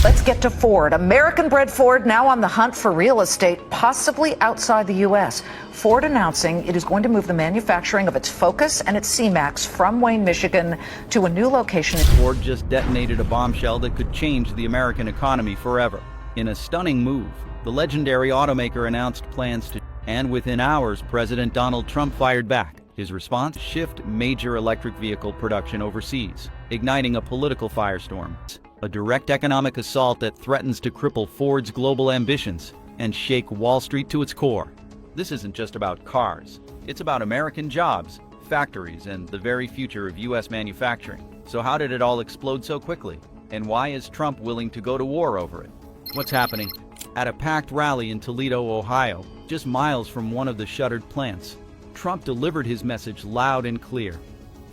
Let's get to Ford. American-bred Ford now on the hunt for real estate, possibly outside the U.S. Ford announcing it is going to move the manufacturing of its Focus and its C-Max from Wayne, Michigan to a new location. Ford just detonated a bombshell that could change the American economy forever. In a stunning move, the legendary automaker announced plans to, and within hours, President Donald Trump fired back. His response? Shift major electric vehicle production overseas, igniting a political firestorm. A direct economic assault that threatens to cripple Ford's global ambitions and shake Wall Street to its core. This isn't just about cars. It's about American jobs, factories, and the very future of U.S. manufacturing. So how did it all explode so quickly? And why is Trump willing to go to war over it? What's happening? At a packed rally in Toledo, Ohio, just miles from one of the shuttered plants, Trump delivered his message loud and clear.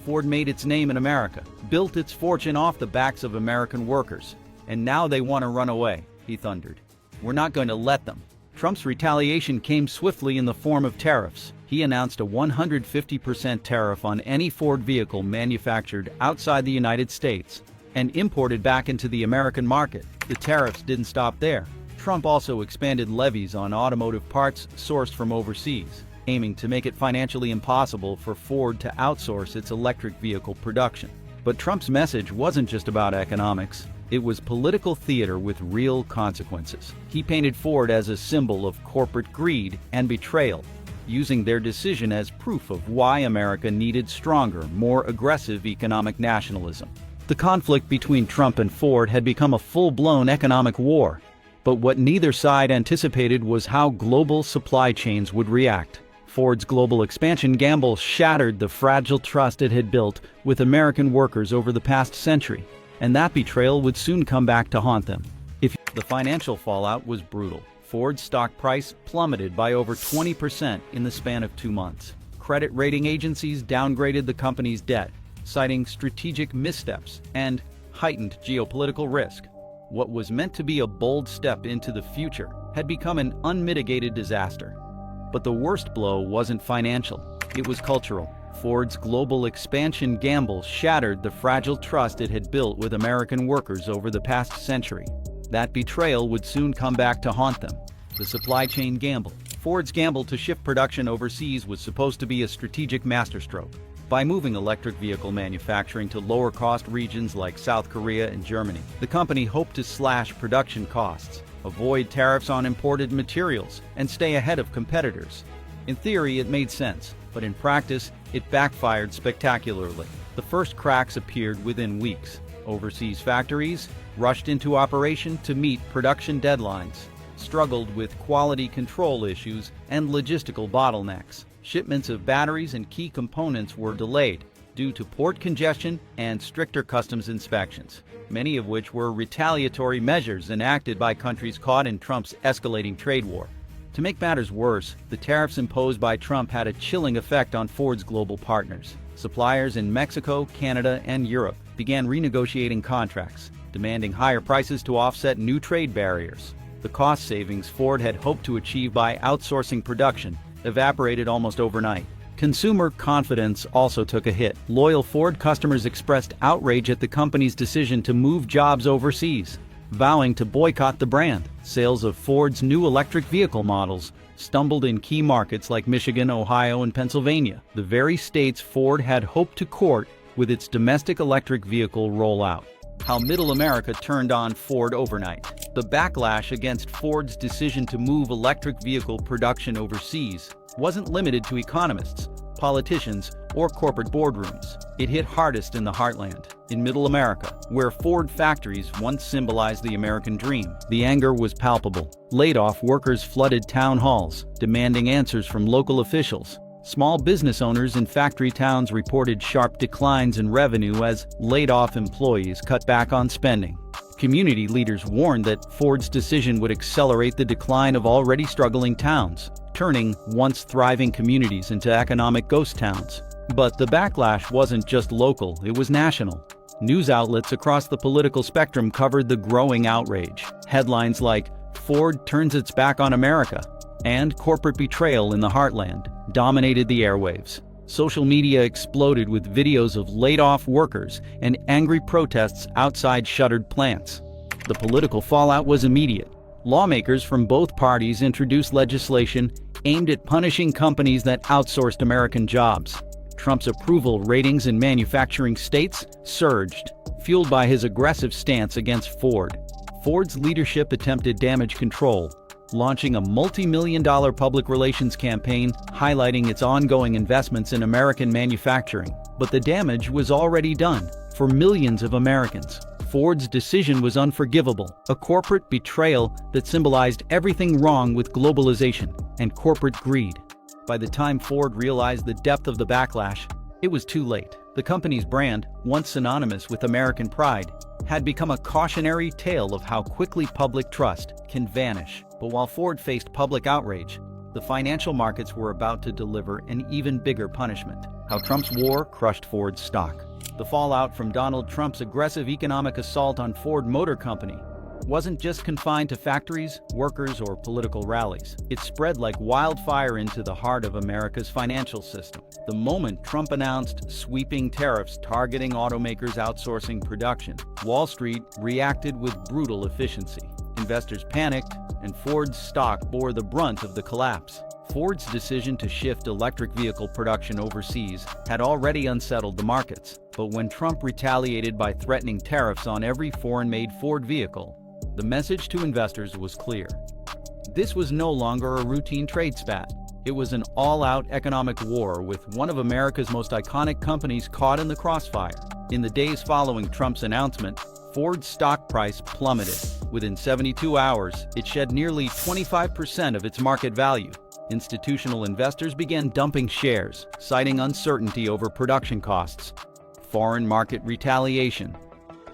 Ford made its name in America, built its fortune off the backs of American workers, and now they want to run away, he thundered. We're not going to let them. Trump's retaliation came swiftly in the form of tariffs. He announced a 150% tariff on any Ford vehicle manufactured outside the United States and imported back into the American market. The tariffs didn't stop there. Trump also expanded levies on automotive parts sourced from overseas, aiming to make it financially impossible for Ford to outsource its electric vehicle production. But Trump's message wasn't just about economics. It was political theater with real consequences. He painted Ford as a symbol of corporate greed and betrayal, using their decision as proof of why America needed stronger, more aggressive economic nationalism. The conflict between Trump and Ford had become a full-blown economic war. But what neither side anticipated was how global supply chains would react. Ford's global expansion gamble shattered the fragile trust it had built with American workers over the past century, and that betrayal would soon come back to haunt them. The financial fallout was brutal. Ford's stock price plummeted by over 20% in the span of 2 months. Credit rating agencies downgraded the company's debt, citing strategic missteps and heightened geopolitical risk. What was meant to be a bold step into the future had become an unmitigated disaster. But the worst blow wasn't financial, it was cultural. Ford's global expansion gamble shattered the fragile trust it had built with American workers over the past century. That betrayal would soon come back to haunt them. The supply chain gamble. Ford's gamble to shift production overseas was supposed to be a strategic masterstroke. By moving electric vehicle manufacturing to lower-cost regions like South Korea and Germany, the company hoped to slash production costs, avoid tariffs on imported materials, and stay ahead of competitors. In theory, it made sense, but in practice, it backfired spectacularly. The first cracks appeared within weeks. Overseas factories rushed into operation to meet production deadlines, struggled with quality control issues and logistical bottlenecks. Shipments of batteries and key components were delayed due to port congestion and stricter customs inspections, many of which were retaliatory measures enacted by countries caught in Trump's escalating trade war. To make matters worse, the tariffs imposed by Trump had a chilling effect on Ford's global partners. Suppliers in Mexico, Canada, and Europe began renegotiating contracts, demanding higher prices to offset new trade barriers. The cost savings Ford had hoped to achieve by outsourcing production evaporated almost overnight. Consumer confidence also took a hit. Loyal Ford customers expressed outrage at the company's decision to move jobs overseas, vowing to boycott the brand. Sales of Ford's new electric vehicle models stumbled in key markets like Michigan, Ohio, and Pennsylvania, the very states Ford had hoped to court with its domestic electric vehicle rollout. How Middle America turned on Ford overnight. The backlash against Ford's decision to move electric vehicle production overseas wasn't limited to economists, politicians, or corporate boardrooms. It hit hardest in the heartland, in Middle America, where Ford factories once symbolized the American dream. The anger was palpable. Laid-off workers flooded town halls, demanding answers from local officials. Small business owners in factory towns reported sharp declines in revenue as laid-off employees cut back on spending. Community leaders warned that Ford's decision would accelerate the decline of already struggling towns, turning once thriving communities into economic ghost towns. But the backlash wasn't just local, it was national. News outlets across the political spectrum covered the growing outrage. Headlines like, "Ford turns its back on America," and "Corporate betrayal in the heartland" dominated the airwaves. Social media exploded with videos of laid-off workers and angry protests outside shuttered plants. The political fallout was immediate. Lawmakers from both parties introduced legislation aimed at punishing companies that outsourced American jobs. Trump's approval ratings in manufacturing states surged, fueled by his aggressive stance against Ford. Ford's leadership attempted damage control, launching a multi-million-dollar public relations campaign highlighting its ongoing investments in American manufacturing. But the damage was already done for millions of Americans. Ford's decision was unforgivable, a corporate betrayal that symbolized everything wrong with globalization and corporate greed. By the time Ford realized the depth of the backlash, it was too late. The company's brand, once synonymous with American pride, had become a cautionary tale of how quickly public trust can vanish. But while Ford faced public outrage, the financial markets were about to deliver an even bigger punishment: how Trump's war crushed Ford's stock. The fallout from Donald Trump's aggressive economic assault on Ford Motor Company wasn't just confined to factories, workers, or political rallies. It spread like wildfire into the heart of America's financial system. The moment Trump announced sweeping tariffs targeting automakers outsourcing production, Wall Street reacted with brutal efficiency. Investors panicked, and Ford's stock bore the brunt of the collapse. Ford's decision to shift electric vehicle production overseas had already unsettled the markets. But when Trump retaliated by threatening tariffs on every foreign-made Ford vehicle, the message to investors was clear. This was no longer a routine trade spat. It was an all-out economic war with one of America's most iconic companies caught in the crossfire. In the days following Trump's announcement, Ford's stock price plummeted. Within 72 hours, it shed nearly 25% of its market value. Institutional investors began dumping shares, citing uncertainty over production costs, foreign market retaliation,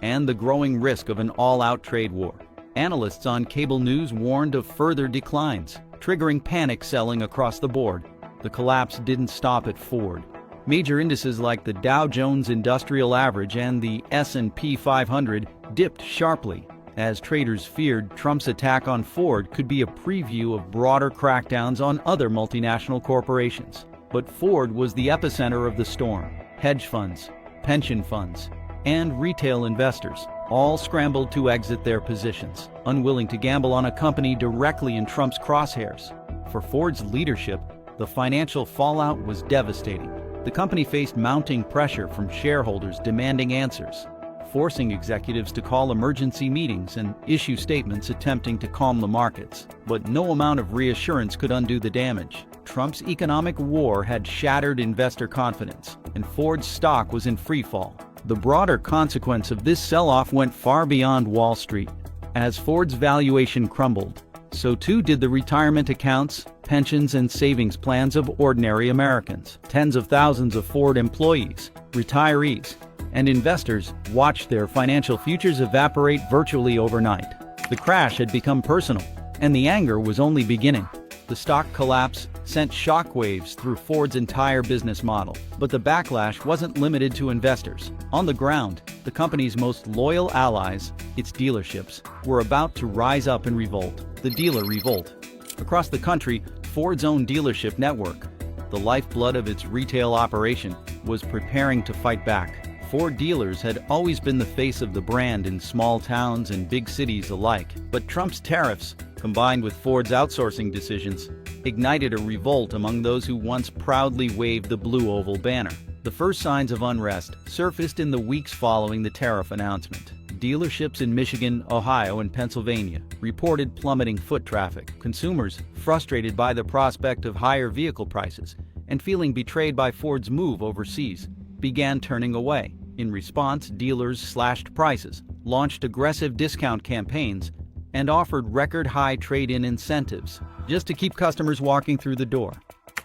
and the growing risk of an all-out trade war. Analysts on cable news warned of further declines, triggering panic selling across the board. The collapse didn't stop at Ford. Major indices like the Dow Jones Industrial Average and the S&P 500 dipped sharply, as traders feared Trump's attack on Ford could be a preview of broader crackdowns on other multinational corporations. But Ford was the epicenter of the storm. Hedge funds, pension funds, and retail investors all scrambled to exit their positions, unwilling to gamble on a company directly in Trump's crosshairs. For Ford's leadership, the financial fallout was devastating. The company faced mounting pressure from shareholders demanding answers, forcing executives to call emergency meetings and issue statements attempting to calm the markets. But no amount of reassurance could undo the damage. Trump's economic war had shattered investor confidence, and Ford's stock was in freefall. The broader consequence of this sell-off went far beyond Wall Street. As Ford's valuation crumbled, so too did the retirement accounts, pensions, and savings plans of ordinary Americans. Tens of thousands of Ford employees, retirees, and investors watched their financial futures evaporate virtually overnight. The crash had become personal, and the anger was only beginning. The stock collapse sent shockwaves through Ford's entire business model. But the backlash wasn't limited to investors. On the ground, the company's most loyal allies, its dealerships, were about to rise up in revolt. The dealer revolt. Across the country, Ford's own dealership network, the lifeblood of its retail operation, was preparing to fight back. Ford dealers had always been the face of the brand in small towns and big cities alike. But Trump's tariffs, combined with Ford's outsourcing decisions, ignited a revolt among those who once proudly waved the blue oval banner. The first signs of unrest surfaced in the weeks following the tariff announcement. Dealerships in Michigan, Ohio, and Pennsylvania reported plummeting foot traffic. Consumers, frustrated by the prospect of higher vehicle prices and feeling betrayed by Ford's move overseas, began turning away. In response, dealers slashed prices, launched aggressive discount campaigns, and offered record-high trade-in incentives just to keep customers walking through the door.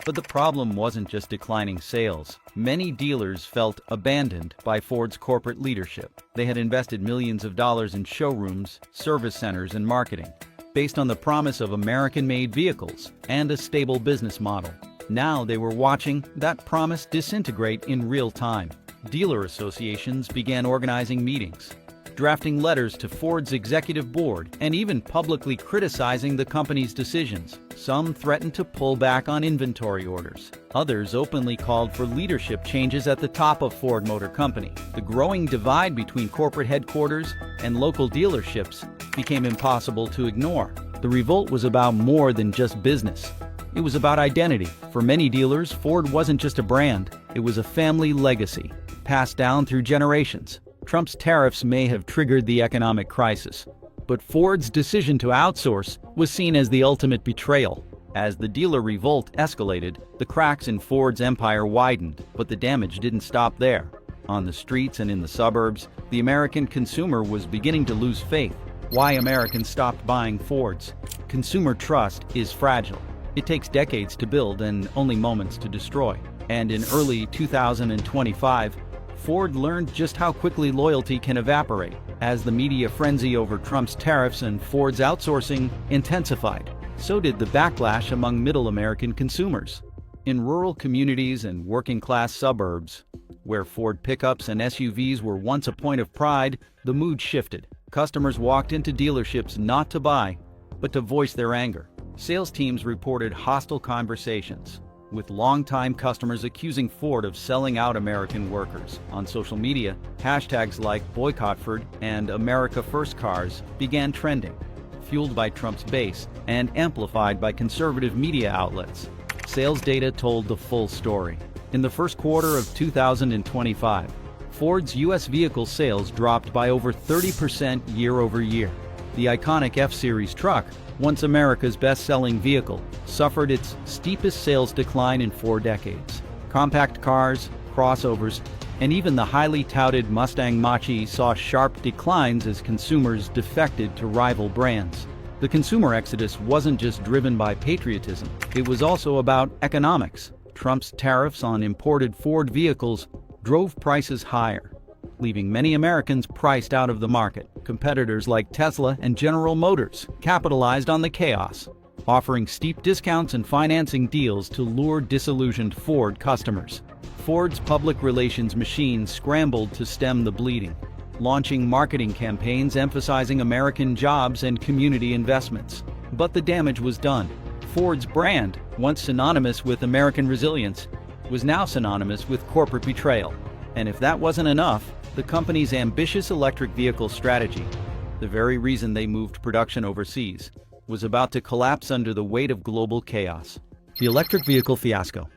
But the problem wasn't just declining sales. Many dealers felt abandoned by Ford's corporate leadership. They had invested millions of dollars in showrooms, service centers, and marketing, based on the promise of American-made vehicles and a stable business model. Now they were watching that promise disintegrate in real time. Dealer associations began organizing meetings, drafting letters to Ford's executive board, and even publicly criticizing the company's decisions. Some threatened to pull back on inventory orders. Others openly called for leadership changes at the top of Ford Motor Company. The growing divide between corporate headquarters and local dealerships became impossible to ignore. The revolt was about more than just business. It was about identity. For many dealers, Ford wasn't just a brand, it was a family legacy, passed down through generations. Trump's tariffs may have triggered the economic crisis, but Ford's decision to outsource was seen as the ultimate betrayal. As the dealer revolt escalated, the cracks in Ford's empire widened, but the damage didn't stop there. On the streets and in the suburbs, the American consumer was beginning to lose faith. Why Americans stopped buying Fords? Consumer trust is fragile. It takes decades to build and only moments to destroy. And in early 2025, Ford learned just how quickly loyalty can evaporate as the media frenzy over Trump's tariffs and Ford's outsourcing intensified. So did the backlash among middle American consumers. In rural communities and working-class suburbs, where Ford pickups and SUVs were once a point of pride, the mood shifted. Customers walked into dealerships not to buy, but to voice their anger. Sales teams reported hostile conversations, with longtime customers accusing Ford of selling out American workers. On social media, hashtags like Boycott Ford and America First Cars began trending, fueled by Trump's base and amplified by conservative media outlets. Sales data told the full story. In the first quarter of 2025, Ford's U.S. vehicle sales dropped by over 30% year-over-year. The iconic F-Series truck, once America's best-selling vehicle, suffered its steepest sales decline in 4 decades. Compact cars, crossovers, and even the highly touted Mustang Mach-E saw sharp declines as consumers defected to rival brands. The consumer exodus wasn't just driven by patriotism, it was also about economics. Trump's tariffs on imported Ford vehicles drove prices higher, leaving many Americans priced out of the market. Competitors like Tesla and General Motors capitalized on the chaos, offering steep discounts and financing deals to lure disillusioned Ford customers. Ford's public relations machine scrambled to stem the bleeding, launching marketing campaigns emphasizing American jobs and community investments. But the damage was done. Ford's brand, once synonymous with American resilience, was now synonymous with corporate betrayal. And if that wasn't enough, the company's ambitious electric vehicle strategy, the very reason they moved production overseas, was about to collapse under the weight of global chaos. The electric vehicle fiasco.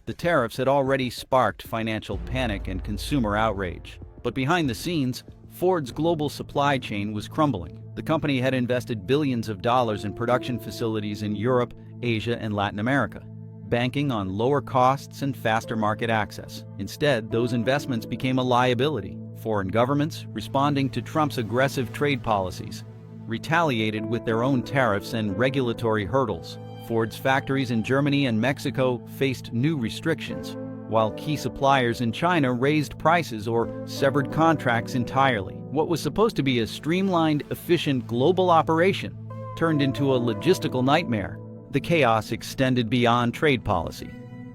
The tariffs had already sparked financial panic and consumer outrage. But behind the scenes, Ford's global supply chain was crumbling. The company had invested billions of dollars in production facilities in Europe, Asia, and Latin America, banking on lower costs and faster market access. Instead, those investments became a liability. Foreign governments, responding to Trump's aggressive trade policies, retaliated with their own tariffs and regulatory hurdles. Ford's factories in Germany and Mexico faced new restrictions, while key suppliers in China raised prices or severed contracts entirely. What was supposed to be a streamlined, efficient global operation turned into a logistical nightmare. The chaos extended beyond trade policy.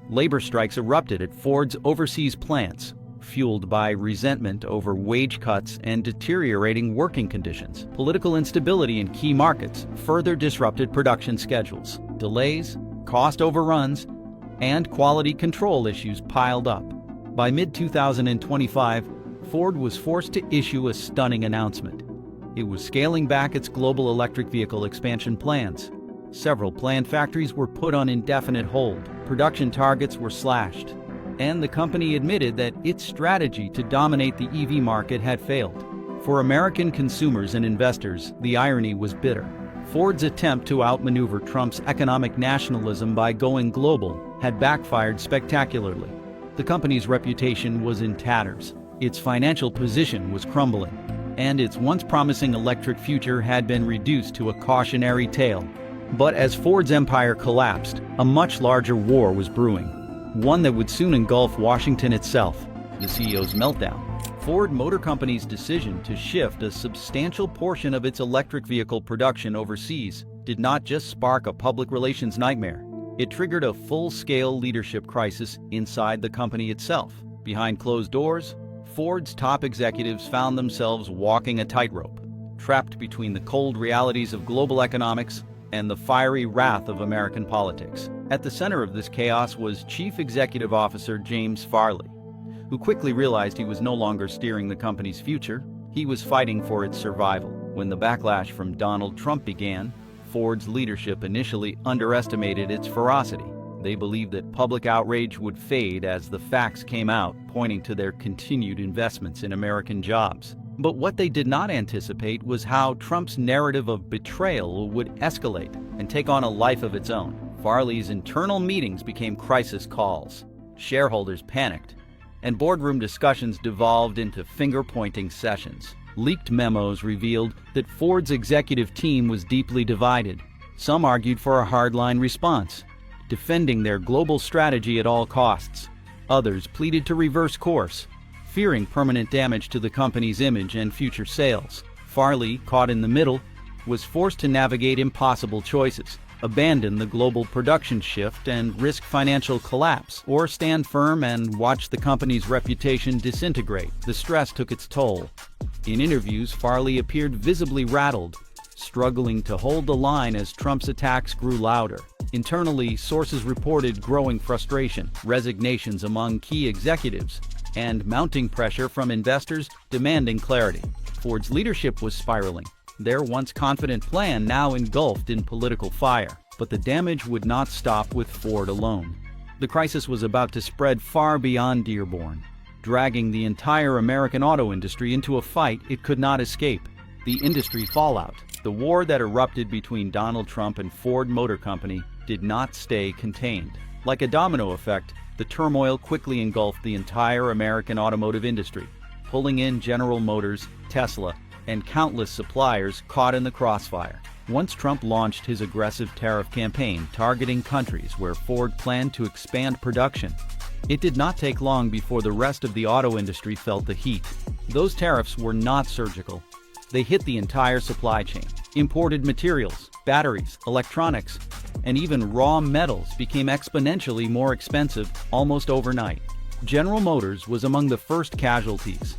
Labor strikes erupted at Ford's overseas plants, fueled by resentment over wage cuts and deteriorating working conditions. Political instability in key markets further disrupted production schedules. Delays, cost overruns, and quality control issues piled up. By mid-2025, Ford was forced to issue a stunning announcement. It was scaling back its global electric vehicle expansion plans. Several planned factories were put on indefinite hold, production targets were slashed, and the company admitted that its strategy to dominate the EV market had failed. For American consumers and investors, the irony was bitter. Ford's attempt to outmaneuver Trump's economic nationalism by going global had backfired spectacularly. The company's reputation was in tatters, its financial position was crumbling, and its once promising electric future had been reduced to a cautionary tale. But as Ford's empire collapsed, a much larger war was brewing, one that would soon engulf Washington itself. The CEO's meltdown. Ford Motor Company's decision to shift a substantial portion of its electric vehicle production overseas did not just spark a public relations nightmare. It triggered a full-scale leadership crisis inside the company itself. Behind closed doors, Ford's top executives found themselves walking a tightrope, trapped between the cold realities of global economics and the fiery wrath of American politics. At the center of this chaos was Chief Executive Officer James Farley, who quickly realized he was no longer steering the company's future, he was fighting for its survival. When the backlash from Donald Trump began, Ford's leadership initially underestimated its ferocity. They believed that public outrage would fade as the facts came out, pointing to their continued investments in American jobs. But what they did not anticipate was how Trump's narrative of betrayal would escalate and take on a life of its own. Farley's internal meetings became crisis calls. Shareholders panicked, and boardroom discussions devolved into finger-pointing sessions. Leaked memos revealed that Ford's executive team was deeply divided. Some argued for a hardline response, defending their global strategy at all costs. Others pleaded to reverse course, fearing permanent damage to the company's image and future sales. Farley, caught in the middle, was forced to navigate impossible choices: abandon the global production shift and risk financial collapse, or stand firm and watch the company's reputation disintegrate. The stress took its toll. In interviews, Farley appeared visibly rattled, struggling to hold the line as Trump's attacks grew louder. Internally, sources reported growing frustration, resignations among key executives, and mounting pressure from investors demanding clarity. Ford's leadership was spiraling, their once confident plan now engulfed in political fire. But the damage would not stop with Ford alone. The crisis was about to spread far beyond Dearborn, dragging the entire American auto industry into a fight it could not escape: the industry fallout. The war that erupted between Donald Trump and Ford Motor Company did not stay contained. Like a domino effect, the turmoil quickly engulfed the entire American automotive industry, pulling in General Motors, Tesla, and countless suppliers caught in the crossfire. Once Trump launched his aggressive tariff campaign targeting countries where Ford planned to expand production, it did not take long before the rest of the auto industry felt the heat. Those tariffs were not surgical. They hit the entire supply chain. Imported materials, batteries, electronics, and even raw metals became exponentially more expensive almost overnight. General Motors was among the first casualties.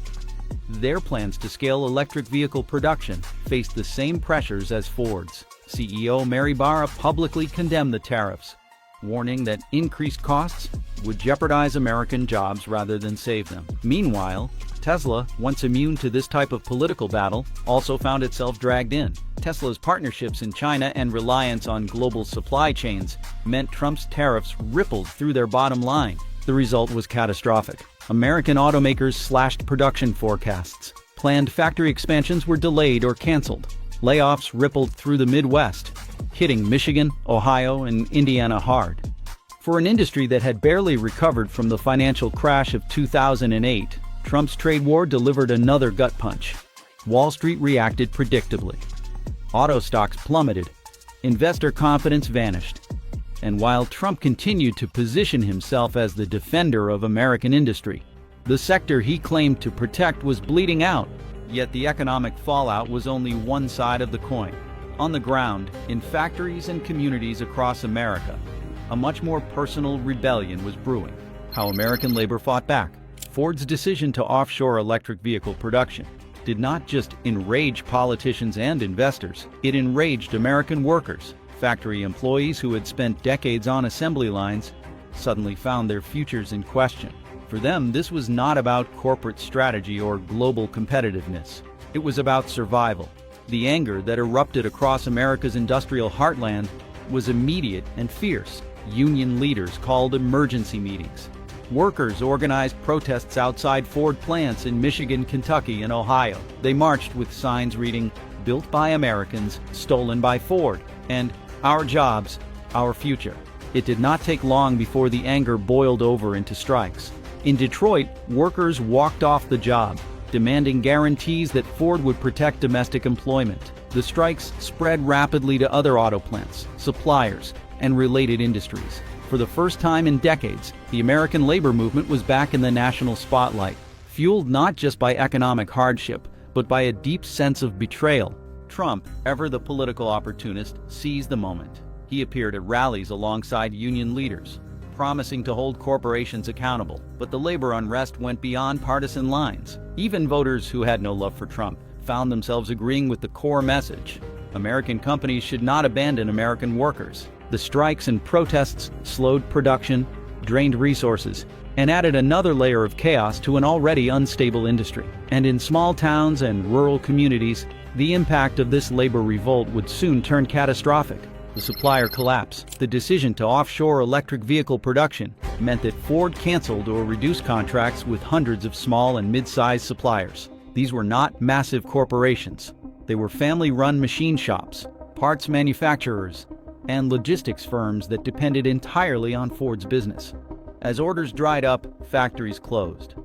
Their plans to scale electric vehicle production faced the same pressures as Ford's. CEO Mary Barra publicly condemned the tariffs, warning that increased costs would jeopardize American jobs rather than save them. Meanwhile, Tesla, once immune to this type of political battle, also found itself dragged in. Tesla's partnerships in China and reliance on global supply chains meant Trump's tariffs rippled through their bottom line. The result was catastrophic. American automakers slashed production forecasts. Planned factory expansions were delayed or canceled. Layoffs rippled through the Midwest, hitting Michigan, Ohio, and Indiana hard. For an industry that had barely recovered from the financial crash of 2008, Trump's trade war delivered another gut punch. Wall Street reacted predictably. Auto stocks plummeted. Investor confidence vanished. And while Trump continued to position himself as the defender of American industry, the sector he claimed to protect was bleeding out. Yet the economic fallout was only one side of the coin. On the ground, in factories and communities across America, a much more personal rebellion was brewing. How American labor fought back. Ford's decision to offshore electric vehicle production did not just enrage politicians and investors, it enraged American workers. Factory employees who had spent decades on assembly lines suddenly found their futures in question. For them, this was not about corporate strategy or global competitiveness. It was about survival. The anger that erupted across America's industrial heartland was immediate and fierce. Union leaders called emergency meetings. Workers organized protests outside Ford plants in Michigan, Kentucky, and Ohio. They marched with signs reading, "Built by Americans, stolen by Ford," and "Our jobs, our future." It did not take long before the anger boiled over into strikes. In Detroit, workers walked off the job, demanding guarantees that Ford would protect domestic employment. The strikes spread rapidly to other auto plants, suppliers, and related industries. For the first time in decades, the American labor movement was back in the national spotlight, fueled not just by economic hardship, but by a deep sense of betrayal. Trump, ever the political opportunist, seized the moment. He appeared at rallies alongside union leaders, promising to hold corporations accountable. But the labor unrest went beyond partisan lines. Even voters who had no love for Trump found themselves agreeing with the core message: American companies should not abandon American workers. The strikes and protests slowed production, drained resources, and added another layer of chaos to an already unstable industry. And in small towns and rural communities, The impact of this labor revolt would soon turn catastrophic. The supplier collapse. The decision to offshore electric vehicle production meant that Ford canceled or reduced contracts with hundreds of small and mid-sized suppliers. These were not massive corporations. They were family-run machine shops, parts manufacturers, and logistics firms that depended entirely on Ford's business. As orders dried up, factories closed.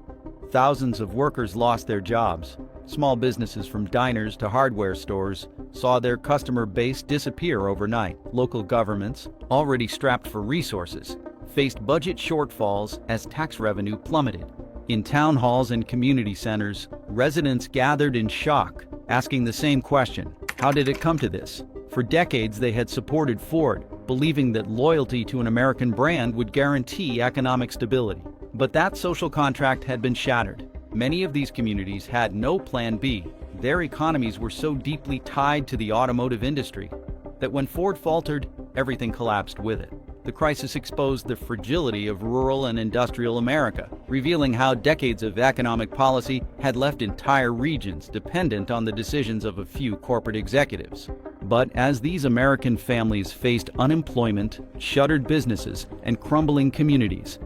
Thousands of workers lost their jobs. Small businesses from diners to hardware stores saw their customer base disappear overnight. Local governments, already strapped for resources, faced budget shortfalls as tax revenue plummeted. In town halls and community centers, residents gathered in shock, asking the same question: how did it come to this? For decades they had supported Ford, believing that loyalty to an American brand would guarantee economic stability. But that social contract had been shattered. Many of these communities had no plan B. Their economies were so deeply tied to the automotive industry that when Ford faltered, everything collapsed with it. The crisis exposed the fragility of rural and industrial America, revealing how decades of economic policy had left entire regions dependent on the decisions of a few corporate executives. But as these American families faced unemployment, shuttered businesses, and crumbling communities,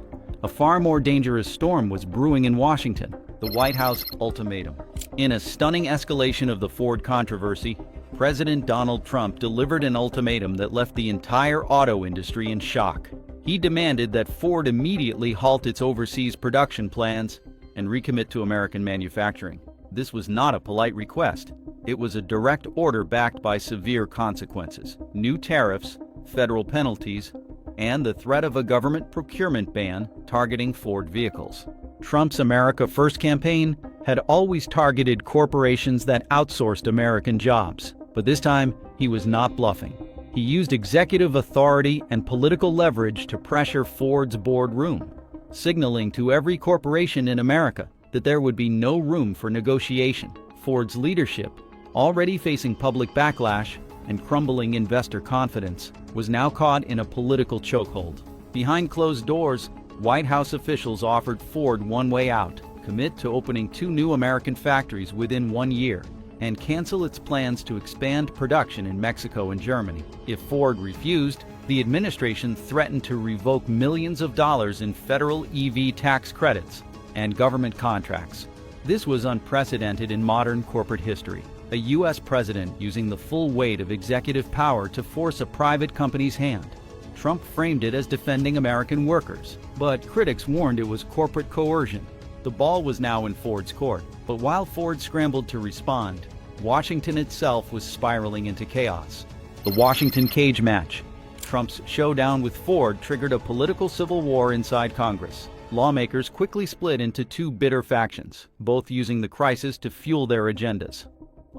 a far more dangerous storm was brewing in Washington: the White House ultimatum. In a stunning escalation of the Ford controversy, President Donald Trump delivered an ultimatum that left the entire auto industry in shock. He demanded that Ford immediately halt its overseas production plans and recommit to American manufacturing. This was not a polite request. It was a direct order backed by severe consequences: new tariffs, federal penalties, and the threat of a government procurement ban targeting Ford vehicles. Trump's America First campaign had always targeted corporations that outsourced American jobs. But this time, he was not bluffing. He used executive authority and political leverage to pressure Ford's boardroom, signaling to every corporation in America that there would be no room for negotiation. Ford's leadership, already facing public backlash and crumbling investor confidence, was now caught in a political chokehold. Behind closed doors, White House officials offered Ford one way out: commit to opening 2 new American factories within 1 year, and cancel its plans to expand production in Mexico and Germany. If Ford refused, the administration threatened to revoke millions of dollars in federal EV tax credits and government contracts. This was unprecedented in modern corporate history. A U.S. president using the full weight of executive power to force a private company's hand. Trump framed it as defending American workers, but critics warned it was corporate coercion. The ball was now in Ford's court. But while Ford scrambled to respond, Washington itself was spiraling into chaos. The Washington cage match. Trump's showdown with Ford triggered a political civil war inside Congress. Lawmakers quickly split into 2 bitter factions, both using the crisis to fuel their agendas.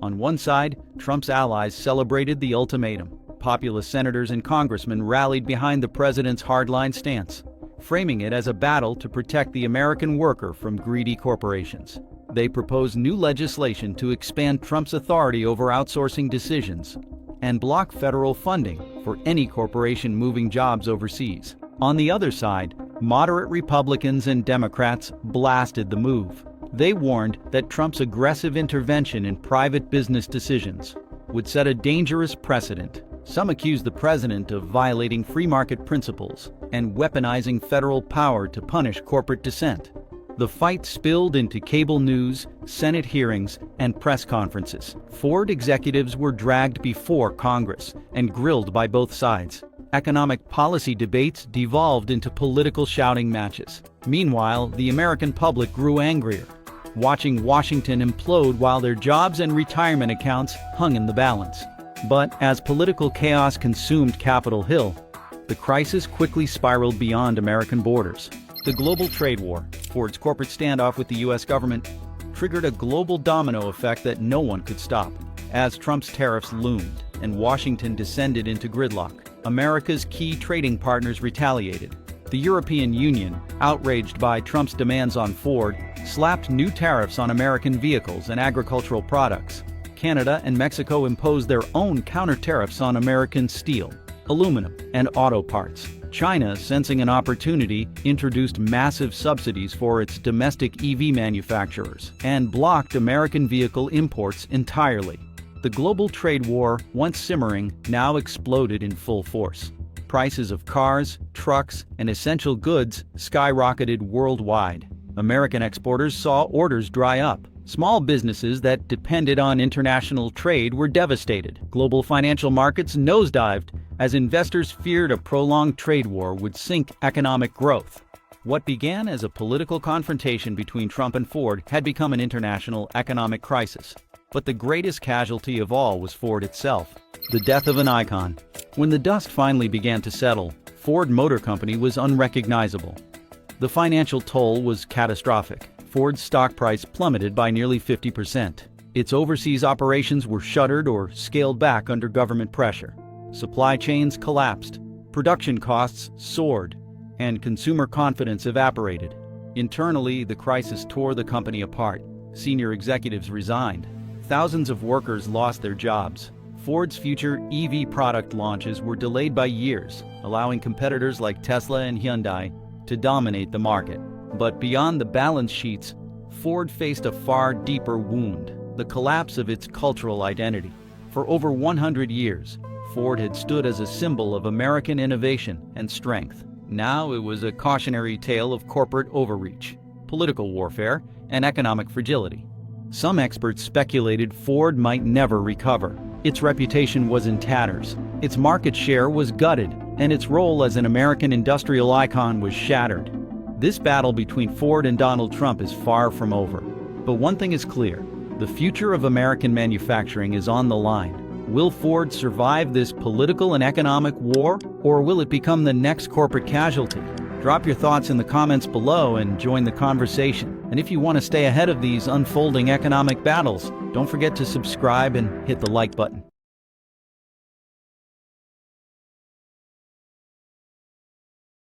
On one side, Trump's allies celebrated the ultimatum. Populist senators and congressmen rallied behind the president's hardline stance, framing it as a battle to protect the American worker from greedy corporations. They proposed new legislation to expand Trump's authority over outsourcing decisions and block federal funding for any corporation moving jobs overseas. On the other side, moderate Republicans and Democrats blasted the move. They warned that Trump's aggressive intervention in private business decisions would set a dangerous precedent. Some accused the president of violating free market principles and weaponizing federal power to punish corporate dissent. The fight spilled into cable news, Senate hearings, and press conferences. Ford executives were dragged before Congress and grilled by both sides. Economic policy debates devolved into political shouting matches. Meanwhile, the American public grew angrier, watching Washington implode while their jobs and retirement accounts hung in the balance. But as political chaos consumed Capitol Hill, the crisis quickly spiraled beyond American borders. The global trade war, Ford's corporate standoff with the U.S. government, triggered a global domino effect that no one could stop. As Trump's tariffs loomed and Washington descended into gridlock, America's key trading partners retaliated. The European Union, outraged by Trump's demands on Ford, slapped new tariffs on American vehicles and agricultural products. Canada and Mexico imposed their own counter-tariffs on American steel, aluminum, and auto parts. China, sensing an opportunity, introduced massive subsidies for its domestic EV manufacturers and blocked American vehicle imports entirely. The global trade war, once simmering, now exploded in full force. Prices of cars, trucks, and essential goods skyrocketed worldwide. American exporters saw orders dry up. Small businesses that depended on international trade were devastated. Global financial markets nosedived as investors feared a prolonged trade war would sink economic growth. What began as a political confrontation between Trump and Ford had become an international economic crisis. But the greatest casualty of all was Ford itself, the death of an icon. When the dust finally began to settle, Ford Motor Company was unrecognizable. The financial toll was catastrophic. Ford's stock price plummeted by nearly 50%. Its overseas operations were shuttered or scaled back under government pressure. Supply chains collapsed, production costs soared, and consumer confidence evaporated. Internally, the crisis tore the company apart. Senior executives resigned. Thousands of workers lost their jobs. Ford's future EV product launches were delayed by years, allowing competitors like Tesla and Hyundai to dominate the market. But beyond the balance sheets, Ford faced a far deeper wound: the collapse of its cultural identity. For over 100 years, Ford had stood as a symbol of American innovation and strength. Now it was a cautionary tale of corporate overreach, political warfare, and economic fragility. Some experts speculated Ford might never recover. Its reputation was in tatters, its market share was gutted, and its role as an American industrial icon was shattered. This battle between Ford and Donald Trump is far from over. But one thing is clear: the future of American manufacturing is on the line. Will Ford survive this political and economic war, or will it become the next corporate casualty? Drop your thoughts in the comments below and join the conversation. And if you want to stay ahead of these unfolding economic battles, don't forget to subscribe and hit the like button.